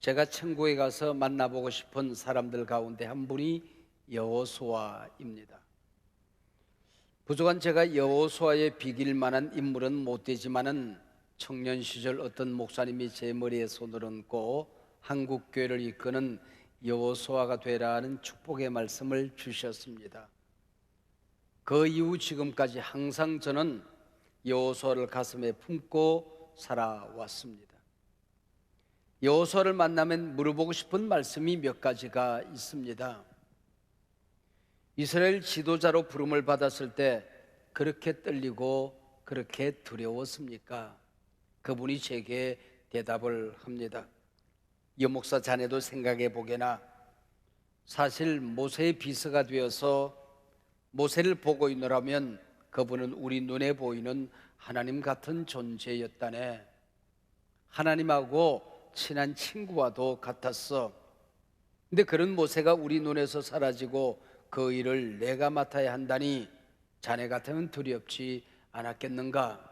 제가 천국에 가서 만나보고 싶은 사람들 가운데 한 분이 여호수아입니다. 부족한 제가 여호수아에 비길 만한 인물은 못 되지만은 청년 시절 어떤 목사님이 제 머리에 손을 얹고 한국 교회를 이끄는 여호수아가 되라는 축복의 말씀을 주셨습니다. 그 이후 지금까지 항상 저는 여호수아를 가슴에 품고 살아왔습니다. 여호수아를 만나면 물어보고 싶은 말씀이 몇 가지가 있습니다. 이스라엘 지도자로 부름을 받았을 때 그렇게 떨리고 그렇게 두려웠습니까? 그분이 제게 대답을 합니다. 여목사 자네도 생각해 보게나 사실 모세의 비서가 되어서 모세를 보고 있노라면 그분은 우리 눈에 보이는 하나님 같은 존재였다네. 하나님하고 친한 친구와도 같았어. 근데 그런 모세가 우리 눈에서 사라지고 그 일을 내가 맡아야 한다니 자네 같으면 두렵지 않았겠는가?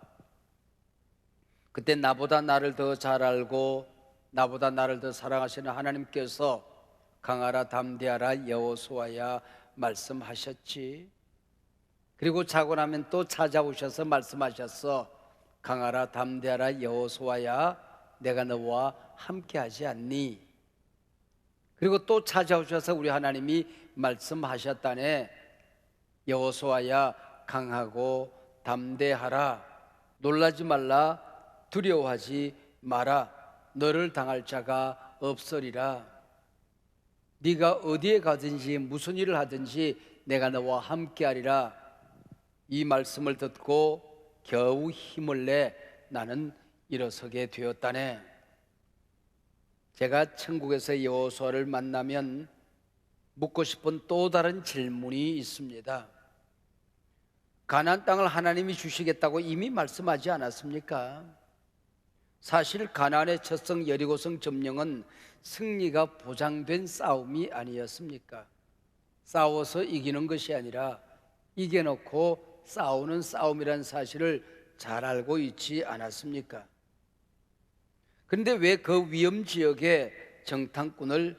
그때 나보다 나를 더 잘 알고 나보다 나를 더 사랑하시는 하나님께서 강하라 담대하라 여호수아야 말씀하셨지. 그리고 자고 나면 또 찾아오셔서 말씀하셨어. 강하라 담대하라 여호수아야 내가 너와 함께하지 않니? 그리고 또 찾아오셔서 우리 하나님이 말씀하셨다네. 여호수아야 강하고 담대하라. 놀라지 말라. 두려워하지 마라. 너를 당할 자가 없으리라. 네가 어디에 가든지 무슨 일을 하든지 내가 너와 함께하리라. 이 말씀을 듣고 겨우 힘을 내 나는 일어서게 되었다네. 제가 천국에서 여호수아를 만나면 묻고 싶은 또 다른 질문이 있습니다. 가나안 땅을 하나님이 주시겠다고 이미 말씀하지 않았습니까? 사실 가나안의 첫성 여리고성 점령은 승리가 보장된 싸움이 아니었습니까? 싸워서 이기는 것이 아니라 이겨놓고 싸우는 싸움이라는 사실을 잘 알고 있지 않았습니까? 그런데 왜 그 위험 지역에 정탐꾼을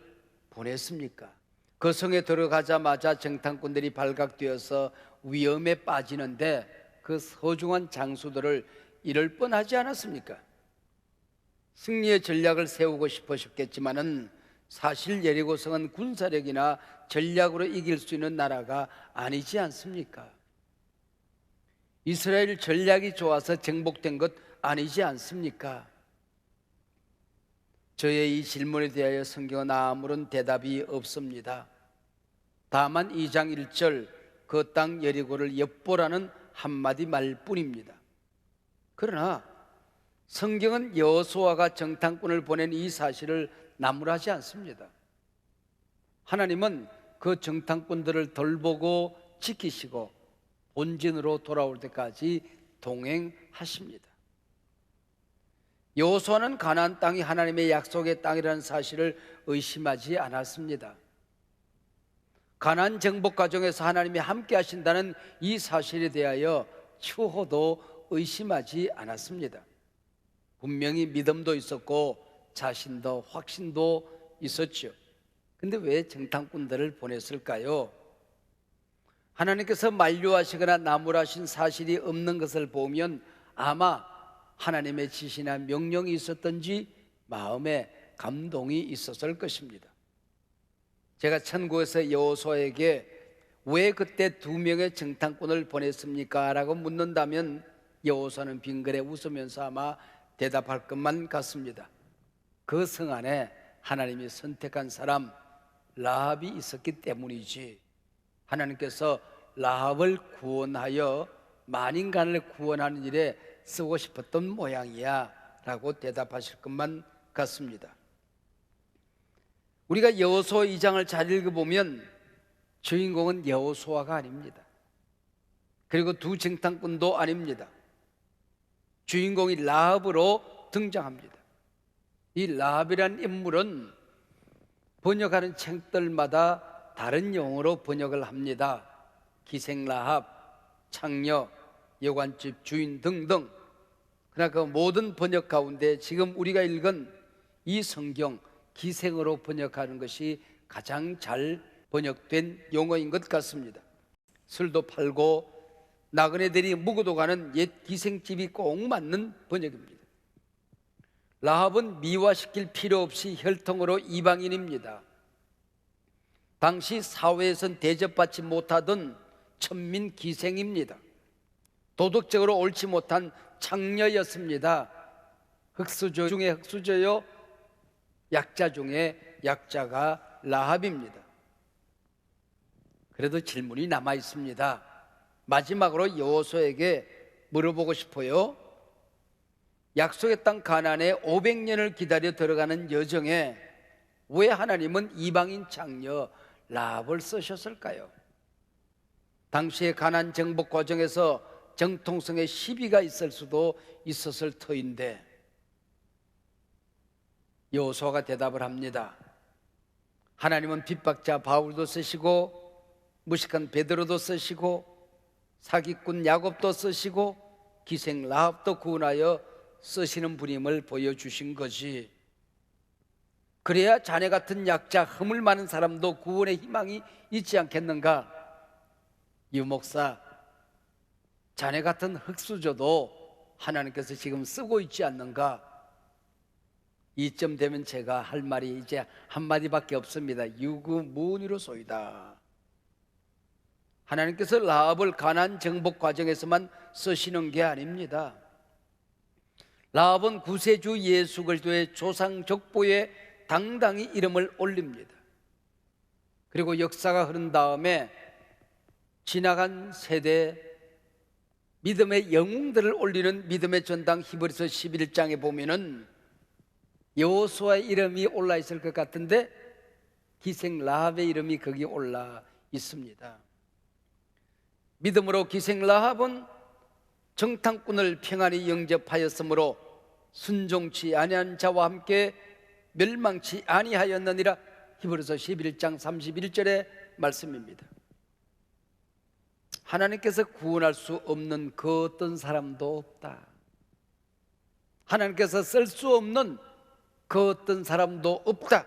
보냈습니까? 그 성에 들어가자마자 정탐꾼들이 발각되어서 위험에 빠지는데 그 소중한 장수들을 잃을 뻔하지 않았습니까? 승리의 전략을 세우고 싶으셨겠지만은 사실 여리고성은 군사력이나 전략으로 이길 수 있는 나라가 아니지 않습니까? 이스라엘 전략이 좋아서 정복된 것 아니지 않습니까? 저의 이 질문에 대하여 성경은 아무런 대답이 없습니다. 다만 2장 1절 그 땅 여리고를 엿보라는 한마디 말뿐입니다. 그러나 성경은 여호수아가 정탐꾼을 보낸 이 사실을 나무라지 않습니다. 하나님은 그 정탐꾼들을 돌보고 지키시고 본진으로 돌아올 때까지 동행하십니다. 여호수아는 가나안 땅이 하나님의 약속의 땅이라는 사실을 의심하지 않았습니다. 가나안 정복 과정에서 하나님이 함께 하신다는 이 사실에 대하여 추호도 의심하지 않았습니다. 분명히 믿음도 있었고 자신도 확신도 있었죠. 근데 왜 정탐꾼들을 보냈을까요? 하나님께서 만류하시거나 나무라신 사실이 없는 것을 보면 아마 하나님의 지시나 명령이 있었던지 마음에 감동이 있었을 것입니다. 제가 천국에서 여호수아에게 왜 그때 2명의 정탐꾼을 보냈습니까? 라고 묻는다면 여호수아는 빙그레 웃으면서 아마 대답할 것만 같습니다. 그 성 안에 하나님이 선택한 사람 라합이 있었기 때문이지. 하나님께서 라합을 구원하여 만인간을 구원하는 일에 쓰고 싶었던 모양이야 라고 대답하실 것만 같습니다. 우리가 여호수아 2장을 잘 읽어보면 주인공은 여호수아가 아닙니다. 그리고 두 정탐꾼도 아닙니다. 주인공이 라합으로 등장합니다. 이 라합이라는 인물은 번역하는 책들마다 다른 용어로 번역을 합니다. 기생라합, 창녀, 여관집 주인 등등. 그러나 그 모든 번역 가운데 지금 우리가 읽은 이 성경 기생으로 번역하는 것이 가장 잘 번역된 용어인 것 같습니다. 술도 팔고 나그네들이 묵어도 가는 옛 기생집이 꼭 맞는 번역입니다. 라합은 미화시킬 필요 없이 혈통으로 이방인입니다. 당시 사회에선 대접받지 못하던 천민 기생입니다. 도덕적으로 옳지 못한 창녀였습니다. 흑수저 중에 흑수저요, 약자 중에 약자가 라합입니다. 그래도 질문이 남아 있습니다. 마지막으로 여호수아에게 물어보고 싶어요. 약속의 땅 가나안에 500년을 기다려 들어가는 여정에 왜 하나님은 이방인 창녀 라합을 쓰셨을까요? 당시의 가나안 정복 과정에서 정통성의 시비가 있을 수도 있었을 터인데 여호수아가 대답을 합니다. 하나님은 핍박자 바울도 쓰시고 무식한 베드로도 쓰시고 사기꾼 야곱도 쓰시고 기생 라합도 구원하여 쓰시는 분임을 보여주신 것이, 그래야 자네 같은 약자 허물 많은 사람도 구원의 희망이 있지 않겠는가? 유 목사, 자네 같은 흑수저도 하나님께서 지금 쓰고 있지 않는가? 이쯤 되면 제가 할 말이 이제 한마디밖에 없습니다. 유구무원이로소이다. 하나님께서 라합을 가나안 정복 과정에서만 쓰시는 게 아닙니다. 라합은 구세주 예수 그리스도의 조상 족보에 당당히 이름을 올립니다. 그리고 역사가 흐른 다음에 지나간 세대 믿음의 영웅들을 올리는 믿음의 전당 히브리서 11장에 보면은 여호수아의 이름이 올라 있을 것 같은데 기생 라합의 이름이 거기 올라 있습니다. 믿음으로 기생 라합은 정탐꾼을 평안히 영접하였으므로 순종치 아니한 자와 함께 멸망치 아니하였느니라. 히브리서 11장 31절의 말씀입니다. 하나님께서 구원할 수 없는 그 어떤 사람도 없다. 하나님께서 쓸 수 없는 그 어떤 사람도 없다.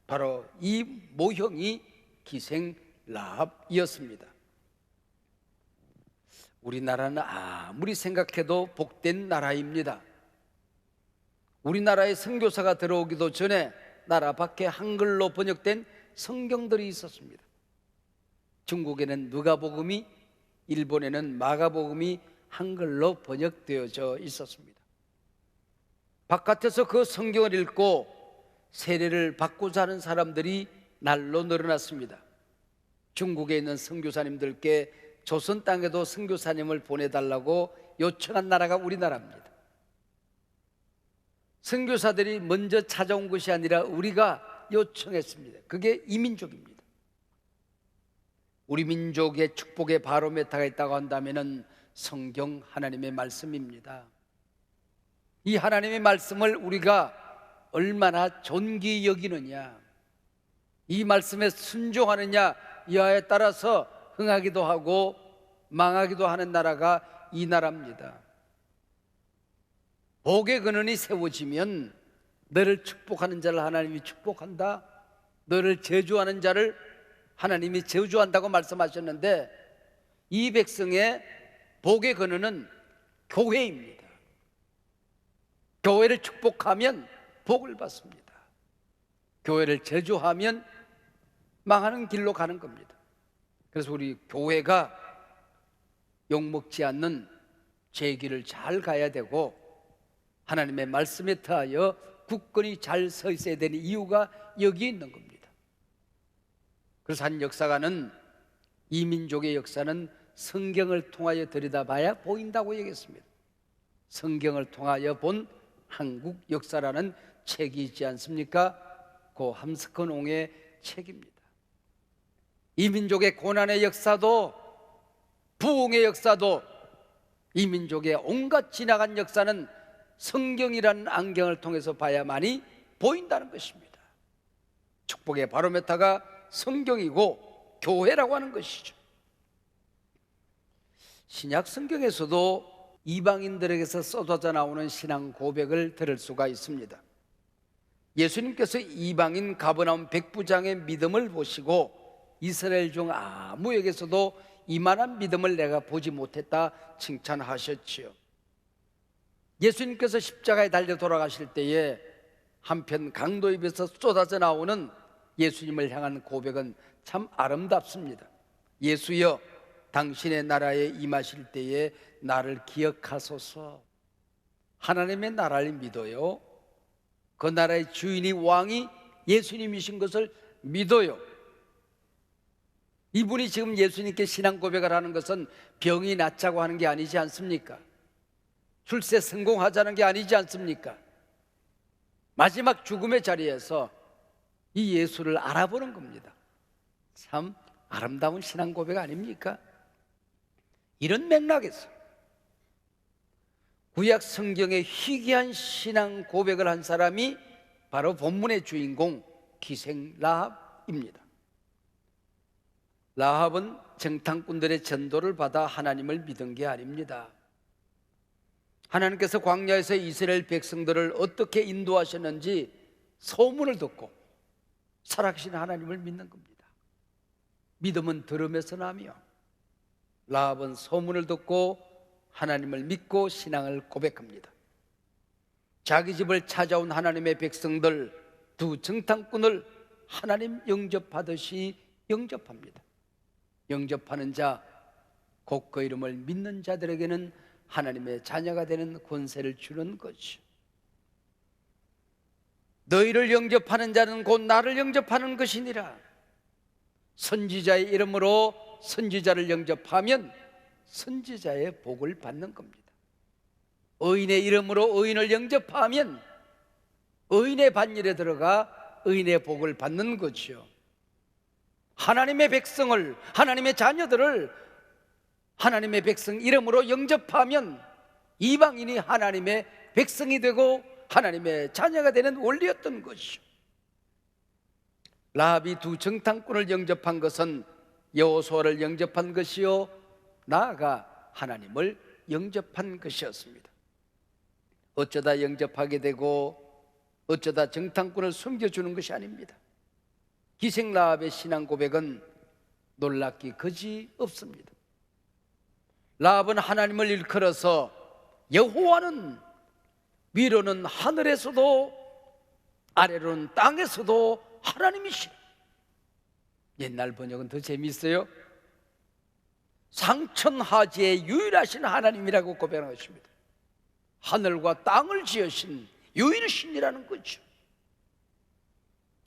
바로 이 모형이 기생 라합이었습니다. 우리나라는 아무리 생각해도 복된 나라입니다. 우리나라에 선교사가 들어오기도 전에 나라 밖에 한글로 번역된 성경들이 있었습니다. 중국에는 누가복음이, 일본에는 마가복음이 한글로 번역되어져 있었습니다. 바깥에서 그 성경을 읽고 세례를 받고자 하는 사람들이 날로 늘어났습니다. 중국에 있는 선교사님들께 조선 땅에도 선교사님을 보내달라고 요청한 나라가 우리나라입니다. 선교사들이 먼저 찾아온 것이 아니라 우리가 요청했습니다. 그게 이민족입니다. 우리 민족의 축복의 바로메타가 있다고 한다면 성경 하나님의 말씀입니다. 이 하나님의 말씀을 우리가 얼마나 존귀히 여기느냐, 이 말씀에 순종하느냐 이하에 따라서 흥하기도 하고 망하기도 하는 나라가 이 나라입니다. 복의 근원이 세워지면 너를 축복하는 자를 하나님이 축복한다, 너를 저주하는 자를 하나님이 저주한다고 말씀하셨는데 이 백성의 복의 근원은 교회입니다. 교회를 축복하면 복을 받습니다. 교회를 저주하면 망하는 길로 가는 겁니다. 그래서 우리 교회가 욕먹지 않는 제 길을 잘 가야 되고 하나님의 말씀에 더하여 굳건히 잘 서 있어야 되는 이유가 여기 있는 겁니다. 그래서 한 역사가는 이 민족의 역사는 성경을 통하여 들여다봐야 보인다고 얘기했습니다. 성경을 통하여 본 한국 역사라는 책이 있지 않습니까? 고 함스컨옹의 책입니다. 이 민족의 고난의 역사도 부흥의 역사도 이 민족의 온갖 지나간 역사는 성경이라는 안경을 통해서 봐야만이 보인다는 것입니다. 축복의 바로메타가 성경이고 교회라고 하는 것이죠. 신약 성경에서도 이방인들에게서 쏟아져 나오는 신앙 고백을 들을 수가 있습니다. 예수님께서 이방인 가버나움 백부장의 믿음을 보시고 이스라엘 중 아무에게서도 이만한 믿음을 내가 보지 못했다 칭찬하셨지요. 예수님께서 십자가에 달려 돌아가실 때에 한편 강도 입에서 쏟아져 나오는 예수님을 향한 고백은 참 아름답습니다. 예수여, 당신의 나라에 임하실 때에 나를 기억하소서. 하나님의 나라를 믿어요. 그 나라의 주인이 왕이 예수님이신 것을 믿어요. 이분이 지금 예수님께 신앙 고백을 하는 것은 병이 낫자고 하는 게 아니지 않습니까? 출세 성공하자는 게 아니지 않습니까? 마지막 죽음의 자리에서 이 예수를 알아보는 겁니다. 참 아름다운 신앙 고백 아닙니까? 이런 맥락에서 구약 성경의 희귀한 신앙 고백을 한 사람이 바로 본문의 주인공 기생 라합입니다. 라합은 정탐꾼들의 전도를 받아 하나님을 믿은 게 아닙니다. 하나님께서 광야에서 이스라엘 백성들을 어떻게 인도하셨는지 소문을 듣고 살아계신 하나님을 믿는 겁니다. 믿음은 들음에서 나며 라합은 소문을 듣고 하나님을 믿고 신앙을 고백합니다. 자기 집을 찾아온 하나님의 백성들 두 정탐꾼을 하나님 영접하듯이 영접합니다. 영접하는 자, 곧 그 이름을 믿는 자들에게는 하나님의 자녀가 되는 권세를 주는 것이죠. 너희를 영접하는 자는 곧 나를 영접하는 것이니라. 선지자의 이름으로 선지자를 영접하면 선지자의 복을 받는 겁니다. 의인의 이름으로 의인을 영접하면 의인의 반열에 들어가 의인의 복을 받는 것이요. 하나님의 백성을, 하나님의 자녀들을 하나님의 백성 이름으로 영접하면 이방인이 하나님의 백성이 되고 하나님의 자녀가 되는 원리였던 것이요. 라합이 두 정탐꾼을 영접한 것은 여호수아를 영접한 것이요, 나아가 하나님을 영접한 것이었습니다. 어쩌다 영접하게 되고 어쩌다 정탐꾼을 숨겨주는 것이 아닙니다. 기생 라합의 신앙 고백은 놀랍기 그지 없습니다. 라합은 하나님을 일컬어서 여호와는 위로는 하늘에서도 아래로는 땅에서도 하나님이시라. 옛날 번역은 더 재미있어요. 상천하지의 유일하신 하나님이라고 고백하는 것입니다. 하늘과 땅을 지으신 유일신이라는 거죠.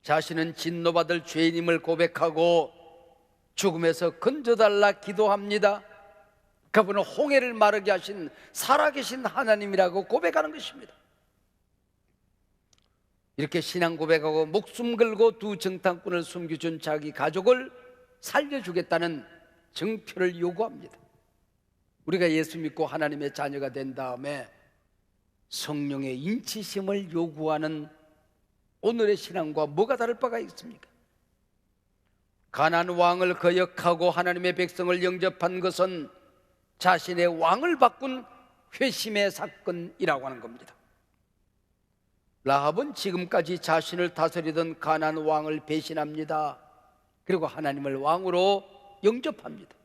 자신은 진노받을 죄인임을 고백하고 죽음에서 건져달라 기도합니다. 그분은 홍해를 마르게 하신 살아계신 하나님이라고 고백하는 것입니다. 이렇게 신앙 고백하고 목숨 걸고 두 정탐꾼을 숨겨준 자기 가족을 살려주겠다는 증표를 요구합니다. 우리가 예수 믿고 하나님의 자녀가 된 다음에 성령의 인치심을 요구하는 오늘의 신앙과 뭐가 다를 바가 있습니까? 가나안 왕을 거역하고 하나님의 백성을 영접한 것은 자신의 왕을 바꾼 회심의 사건이라고 하는 겁니다. 라합은 지금까지 자신을 다스리던 가나안 왕을 배신합니다. 그리고 하나님을 왕으로 영접합니다.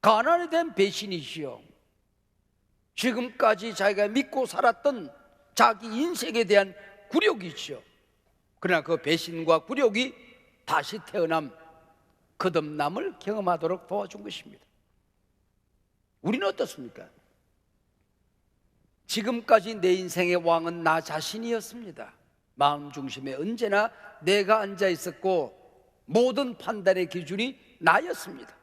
가나안에 대한 배신이시요, 지금까지 자기가 믿고 살았던 자기 인생에 대한 굴욕이시요. 그러나 그 배신과 굴욕이 다시 태어남, 거듭남을 경험하도록 도와준 것입니다. 우리는 어떻습니까? 지금까지 내 인생의 왕은 나 자신이었습니다. 마음 중심에 언제나 내가 앉아 있었고 모든 판단의 기준이 나였습니다.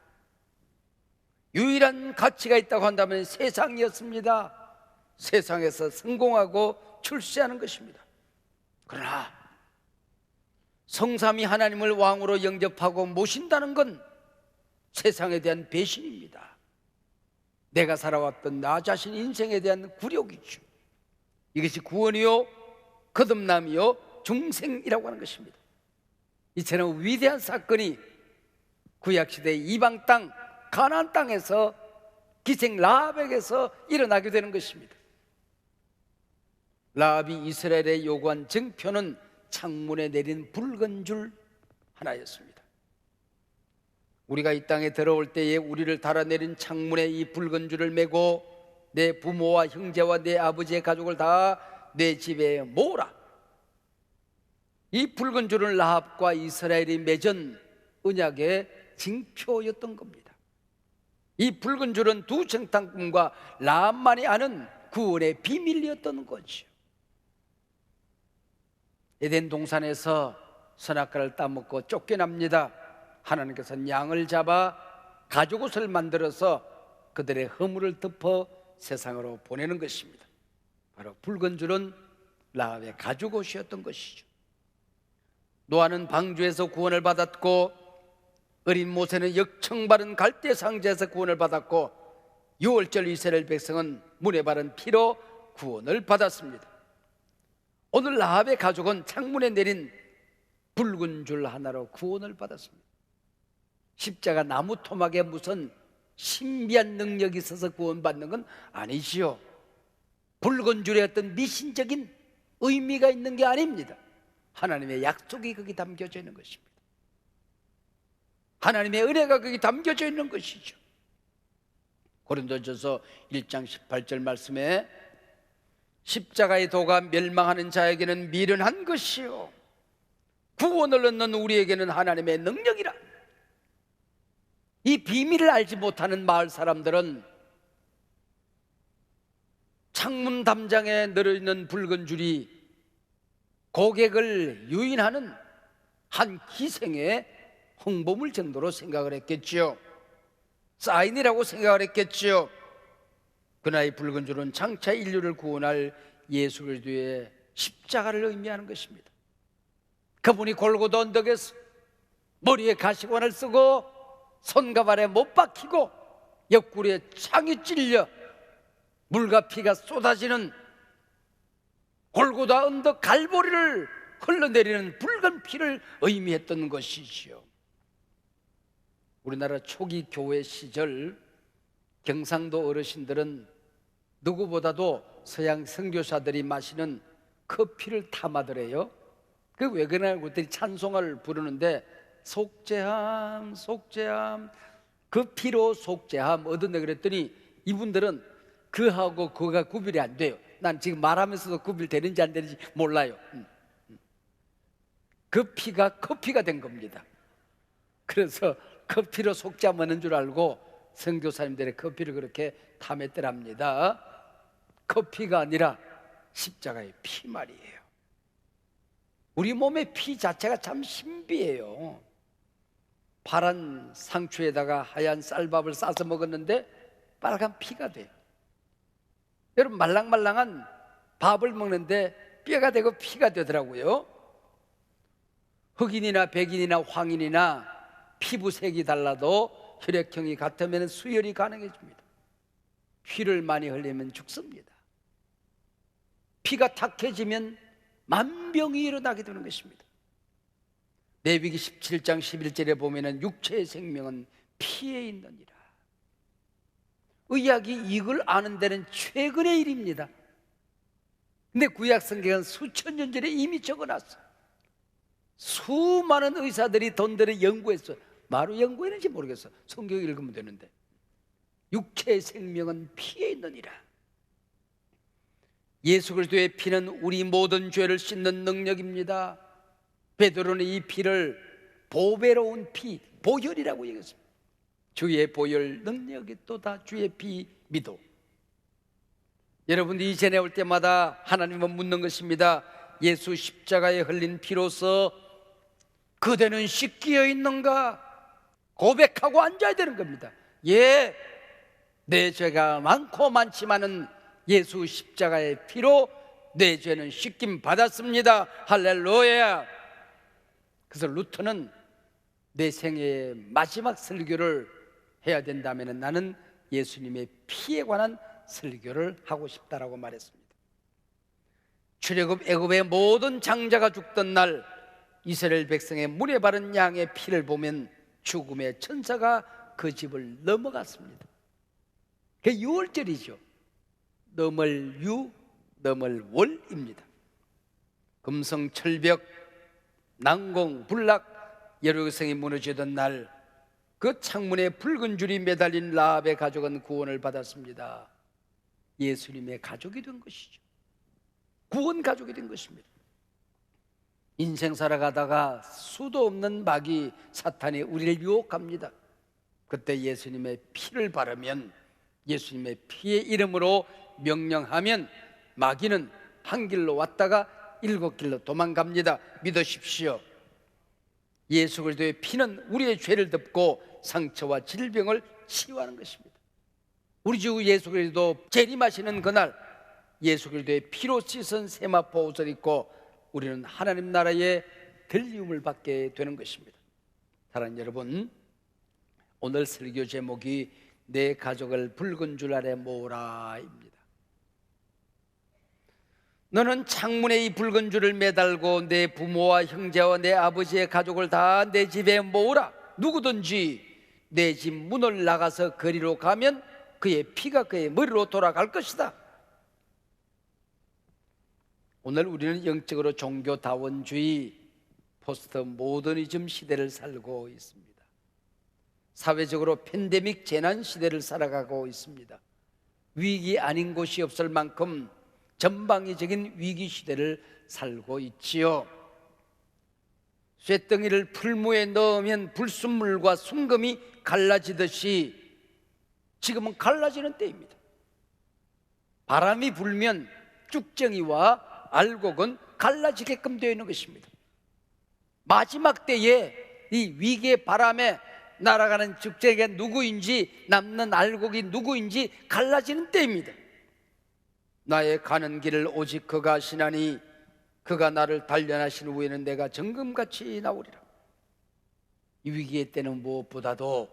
유일한 가치가 있다고 한다면 세상이었습니다. 세상에서 성공하고 출세하는 것입니다. 그러나 성삼위 하나님을 왕으로 영접하고 모신다는 건 세상에 대한 배신입니다. 내가 살아왔던 나 자신 인생에 대한 굴욕이죠. 이것이 구원이요, 거듭남이요, 중생이라고 하는 것입니다. 이처럼 위대한 사건이 구약시대의 이방 땅 가나안 땅에서 기생 라합에게서 일어나게 되는 것입니다. 라합이 이스라엘에 요구한 증표는 창문에 내린 붉은 줄 하나였습니다. 우리가 이 땅에 들어올 때에 우리를 달아내린 창문에 이 붉은 줄을 메고 내 부모와 형제와 내 아버지의 가족을 다 내 집에 모으라. 이 붉은 줄은 라합과 이스라엘이 맺은 언약의 징표였던 겁니다. 이 붉은 줄은 두 정탐꾼과 라합만이 아는 구원의 비밀이었던 거죠. 에덴 동산에서 선악과를 따먹고 쫓겨납니다. 하나님께서는 양을 잡아 가죽옷을 만들어서 그들의 허물을 덮어 세상으로 보내는 것입니다. 바로 붉은 줄은 라합의 가죽옷이었던 것이죠. 노아는 방주에서 구원을 받았고 어린 모세는 역청 바른 갈대 상자에서 구원을 받았고 유월절 이스라엘 백성은 문에 바른 피로 구원을 받았습니다. 오늘 라합의 가족은 창문에 내린 붉은 줄 하나로 구원을 받았습니다. 십자가 나무 토막에 무슨 신비한 능력이 있어서 구원받는 건 아니지요. 붉은 줄에 어떤 미신적인 의미가 있는 게 아닙니다. 하나님의 약속이 거기 담겨져 있는 것입니다. 하나님의 은혜가 거기 담겨져 있는 것이죠. 고린도전서 1장 18절 말씀에 십자가의 도가 멸망하는 자에게는 미련한 것이요 구원을 얻는 우리에게는 하나님의 능력이라. 이 비밀을 알지 못하는 마을 사람들은 창문 담장에 늘어있는 붉은 줄이 고객을 유인하는 한 기생의 홍보물 정도로 생각을 했겠지요. 사인이라고 생각을 했겠지요. 그러나 이 붉은 줄은 장차 인류를 구원할 예수 그리스도의 십자가를 의미하는 것입니다. 그분이 골고다 언덕에서 머리에 가시관을 쓰고 손과 발에 못 박히고 옆구리에 창이 찔려 물과 피가 쏟아지는 골고다 언덕 갈보리를 흘러내리는 붉은 피를 의미했던 것이지요. 우리나라 초기 교회 시절 경상도 어르신들은 누구보다도 서양 선교사들이 마시는 커피를 탐하더래요. 그 왜 그러냐 그랬더니 찬송을 부르는데 속죄함 속죄함 그 피로 속죄함 얻었네 그랬더니 이분들은 그하고 그가 구별이 안 돼요. 난 지금 말하면서도 구별되는지 안 되는지 몰라요. 그 피가 커피가 된 겁니다. 그래서 커피로 속죄함 얻는 줄 알고 선교사님들의 커피를 그렇게 탐했더랍니다. 커피가 아니라 십자가의 피 말이에요. 우리 몸의 피 자체가 참 신비해요. 파란 상추에다가 하얀 쌀밥을 싸서 먹었는데 빨간 피가 돼요. 여러분 말랑말랑한 밥을 먹는데 뼈가 되고 피가 되더라고요. 흑인이나 백인이나 황인이나 피부색이 달라도 혈액형이 같으면 수혈이 가능해집니다. 피를 많이 흘리면 죽습니다. 피가 탁해지면 만병이 일어나게 되는 것입니다. 레위기 17장 11절에 보면은 육체의 생명은 피에 있느니라. 의학이 이걸 아는 데는 최근의 일입니다. 근데 구약 성경은 수천 년 전에 이미 적어놨어요. 수많은 의사들이 돈 들여 연구했어요. 바로 연구했는지 모르겠어. 성경 읽으면 되는데 육체의 생명은 피에 있느니라. 예수 그리스도의 피는 우리 모든 죄를 씻는 능력입니다. 베드로는 이 피를 보배로운 피, 보혈이라고 얘기했습니다. 주의 보혈 능력이 또다 주의 피 믿어. 여러분들이 이제 내올 때마다 하나님은 묻는 것입니다. 예수 십자가에 흘린 피로서 그대는 씻기어 있는가? 고백하고 앉아야 되는 겁니다. 예, 내 죄가 많고 많지만은 예수 십자가의 피로 내 죄는 씻김 받았습니다. 할렐루야. 그래서 루터는 내 생애의 마지막 설교를 해야 된다면 나는 예수님의 피에 관한 설교를 하고 싶다라고 말했습니다. 출애굽 애굽의 모든 장자가 죽던 날 이스라엘 백성의 문에 바른 양의 피를 보면 죽음의 천사가 그 집을 넘어갔습니다. 그게 유월절이죠. 넘을 유, 넘을 월입니다. 금성철벽 난공불락 여리고성이 무너지던 날 그 창문에 붉은 줄이 매달린 라합의 가족은 구원을 받았습니다. 예수님의 가족이 된 것이죠. 구원 가족이 된 것입니다. 인생 살아가다가 수도 없는 마귀 사탄이 우리를 유혹합니다. 그때 예수님의 피를 바르면, 예수님의 피의 이름으로 명령하면 마귀는 한 길로 왔다가 7길로 도망갑니다. 믿으십시오. 예수 그리스도의 피는 우리의 죄를 덮고 상처와 질병을 치유하는 것입니다. 우리 주 예수 그리스도 재림하시는 그날 예수 그리스도의 피로 씻은 세마포 옷을 입고 우리는 하나님 나라의 들리움을 받게 되는 것입니다. 사랑하는 여러분, 오늘 설교 제목이 내 가족을 붉은 줄 아래 모으라입니다. 너는 창문에 이 붉은 줄을 매달고 내 부모와 형제와 내 아버지의 가족을 다 내 집에 모으라. 누구든지 내 집 문을 나가서 거리로 가면 그의 피가 그의 머리로 돌아갈 것이다. 오늘 우리는 영적으로 종교다원주의, 포스트 모더니즘 시대를 살고 있습니다. 사회적으로 팬데믹 재난 시대를 살아가고 있습니다. 위기 아닌 곳이 없을 만큼 전방위적인 위기 시대를 살고 있지요. 쇳덩이를 풀무에 넣으면 불순물과 순금이 갈라지듯이 지금은 갈라지는 때입니다. 바람이 불면 쭉정이와 알곡은 갈라지게끔 되어 있는 것입니다. 마지막 때에 이 위기의 바람에 날아가는 쭉정이가 누구인지, 남는 알곡이 누구인지 갈라지는 때입니다. 나의 가는 길을 오직 그가 아시나니 그가 나를 단련하신 후에는 내가 정금같이 나오리라. 이 위기의 때는 무엇보다도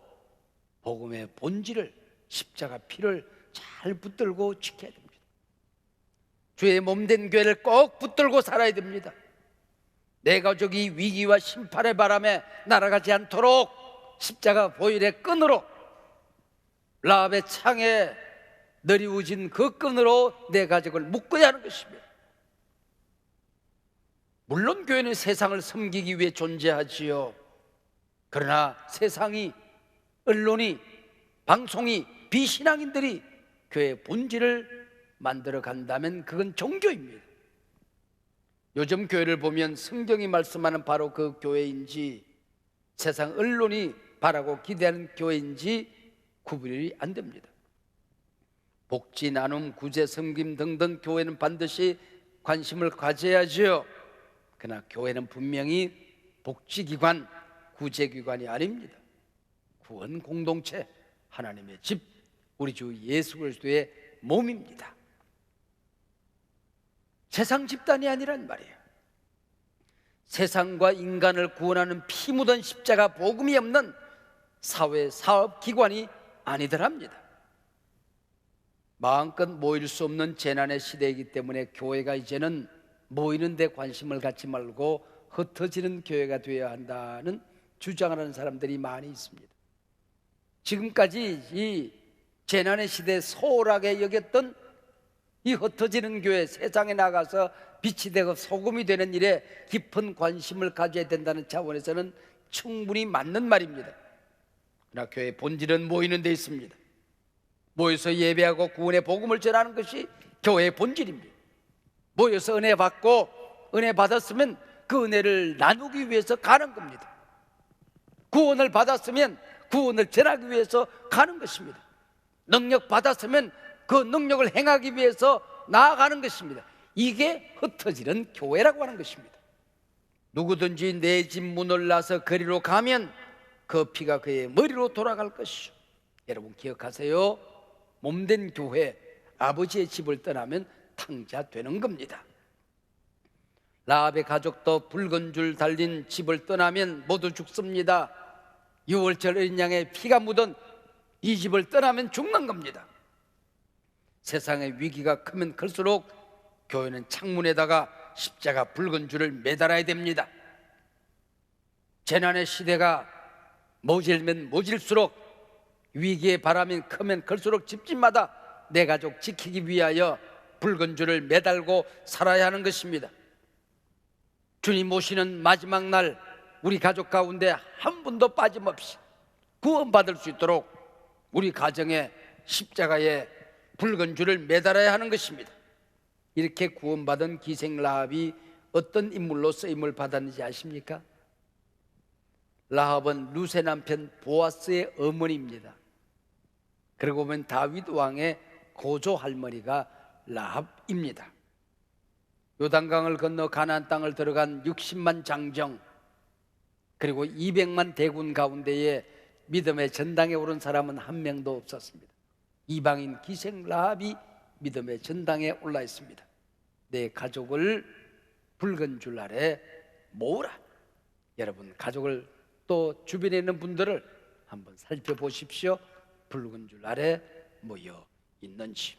복음의 본질을, 십자가 피를 잘 붙들고 지켜야 됩니다. 주의 몸된 교회를 꼭 붙들고 살아야 됩니다. 내 가족이 위기와 심판의 바람에 날아가지 않도록 십자가 보혈의 끈으로, 라합의 창에 너리우진 그 끈으로 내 가족을 묶어야 하는 것입니다. 물론 교회는 세상을 섬기기 위해 존재하지요. 그러나 세상이, 언론이, 방송이, 비신앙인들이 교회의 본질을 만들어 간다면 그건 종교입니다. 요즘 교회를 보면 성경이 말씀하는 바로 그 교회인지 세상 언론이 바라고 기대하는 교회인지 구분이 안 됩니다. 복지, 나눔, 구제, 섬김 등등 교회는 반드시 관심을 가져야지요. 그러나 교회는 분명히 복지기관, 구제기관이 아닙니다. 구원 공동체, 하나님의 집, 우리 주 예수 그리스도의 몸입니다. 세상 집단이 아니란 말이에요. 세상과 인간을 구원하는 피 묻은 십자가 복음이 없는 사회 사업기관이 아니더랍니다. 마음껏 모일 수 없는 재난의 시대이기 때문에 교회가 이제는 모이는 데 관심을 갖지 말고 흩어지는 교회가 되어야 한다는 주장을 하는 사람들이 많이 있습니다. 지금까지 이 재난의 시대에 소홀하게 여겼던 이 흩어지는 교회, 세상에 나가서 빛이 되고 소금이 되는 일에 깊은 관심을 가져야 된다는 차원에서는 충분히 맞는 말입니다. 그러나 교회의 본질은 모이는 데 있습니다. 모여서 예배하고 구원의 복음을 전하는 것이 교회의 본질입니다. 모여서 은혜 받고 은혜 받았으면 그 은혜를 나누기 위해서 가는 겁니다. 구원을 받았으면 구원을 전하기 위해서 가는 것입니다. 능력 받았으면 그 능력을 행하기 위해서 나아가는 것입니다. 이게 흩어지는 교회라고 하는 것입니다. 누구든지 내 집 문을 나서 거리로 가면 그 피가 그의 머리로 돌아갈 것이죠. 여러분 기억하세요. 몸된 교회, 아버지의 집을 떠나면 탕자되는 겁니다. 라합의 가족도 붉은 줄 달린 집을 떠나면 모두 죽습니다. 6월절 어린 양의 피가 묻은 이 집을 떠나면 죽는 겁니다. 세상의 위기가 크면 클수록 교회는 창문에다가 십자가 붉은 줄을 매달아야 됩니다. 재난의 시대가 모질면 모질수록, 위기의 바람이 크면 클수록 집집마다 내 가족 지키기 위하여 붉은 줄을 매달고 살아야 하는 것입니다. 주님 오시는 마지막 날 우리 가족 가운데 한 분도 빠짐없이 구원받을 수 있도록 우리 가정에 십자가에 붉은 줄을 매달아야 하는 것입니다. 이렇게 구원받은 기생 라합이 어떤 인물로 쓰임을 받았는지 아십니까? 라합은 룻의 남편 보아스의 어머니입니다. 그러고 보면 다윗 왕의 고조 할머니가 라합입니다. 요단강을 건너 가나안 땅을 들어간 60만 장정 그리고 200만 대군 가운데에 믿음의 전당에 오른 사람은 한 명도 없었습니다. 이방인 기생 라합이 믿음의 전당에 올라 있습니다. 내 가족을 붉은 줄 아래 모으라. 여러분 가족을 또 주변에 있는 분들을 한번 살펴보십시오. 붉은 줄 아래 모여 있는지.